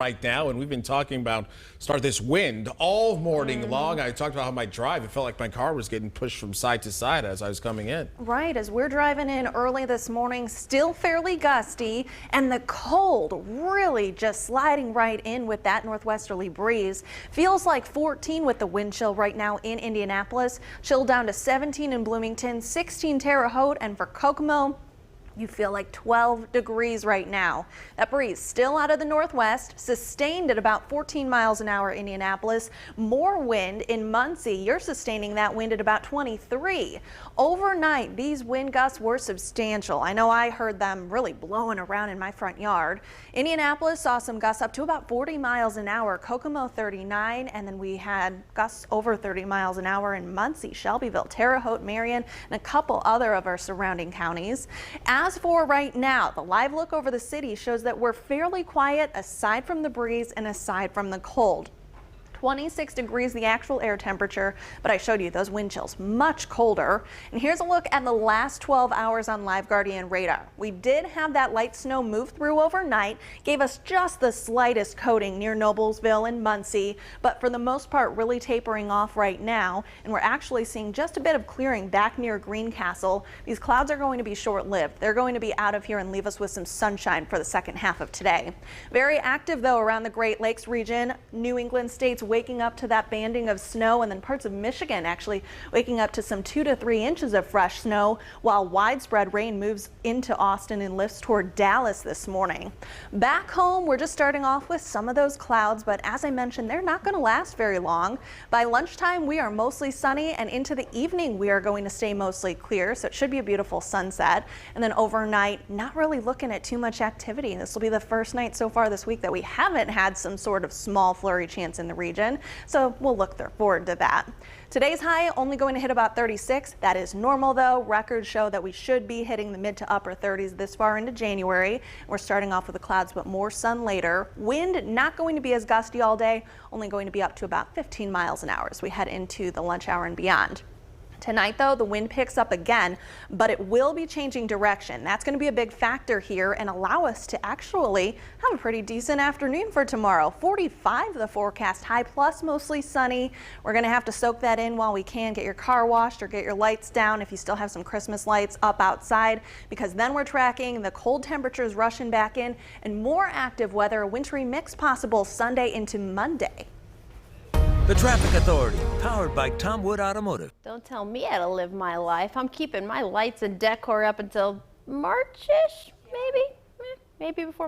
Right now, and we've been talking about this wind all morning long. I talked about how my drive, it felt like my car was getting pushed from side to side as I was coming in. Right, as we're driving in early this morning, still fairly gusty, and the cold really just sliding right in with that northwesterly breeze. Feels like 14 with the wind chill right now in Indianapolis. Chill down to 17 in Bloomington, 16 Terre Haute, and for Kokomo, you feel like 12 degrees right now. That breeze still out of the northwest, sustained at about 14 miles an hour Indianapolis. More wind in Muncie. You're sustaining that wind at about 23. Overnight, these wind gusts were substantial. I know I heard them really blowing around in my front yard. Indianapolis saw some gusts up to about 40 miles an hour. Kokomo 39, and then we had gusts over 30 miles an hour in Muncie, Shelbyville, Terre Haute, Marion, and a couple other of our surrounding counties. As for right now, the live look over the city shows that we're fairly quiet aside from the breeze and aside from the cold. 26 degrees the actual air temperature, but I showed you those wind chills much colder. And here's a look at the last 12 hours on Live Guardian radar. We did have that light snow move through overnight, gave us just the slightest coating near Noblesville and Muncie, but for the most part really tapering off right now, and we're actually seeing just a bit of clearing back near Greencastle. These clouds are going to be short-lived. They're going to be out of here and leave us with some sunshine for the second half of today. Very active though around the Great Lakes region. New England states waking up to that banding of snow, and then parts of Michigan actually waking up to some 2 to 3 inches of fresh snow, while widespread rain moves into Austin and lifts toward Dallas this morning. Back home, we're just starting off with some of those clouds, but as I mentioned, they're not going to last very long. By lunchtime, we are mostly sunny, and into the evening, we are going to stay mostly clear, so it should be a beautiful sunset. And then overnight, not really looking at too much activity. This will be the first night so far this week that we haven't had some sort of small flurry chance in the region. So we'll look forward to that. Today's high only going to hit about 36. That is normal though. Records show that we should be hitting the mid to upper 30s this far into January. We're starting off with the clouds, but more sun later. Wind not going to be as gusty all day, only going to be up to about 15 miles an hour as we head into the lunch hour and beyond. Tonight, though, the wind picks up again, but it will be changing direction. That's going to be a big factor here and allow us to actually have a pretty decent afternoon for tomorrow. 45 the forecast, high plus mostly sunny. We're going to have to soak that in while we can. Get your car washed or get your lights down if you still have some Christmas lights up outside, because then we're tracking the cold temperatures rushing back in and more active weather, a wintry mix possible Sunday into Monday. The Traffic Authority, powered by Tom Wood Automotive. Don't tell me how to live my life. I'm keeping my lights and decor up until March-ish, maybe before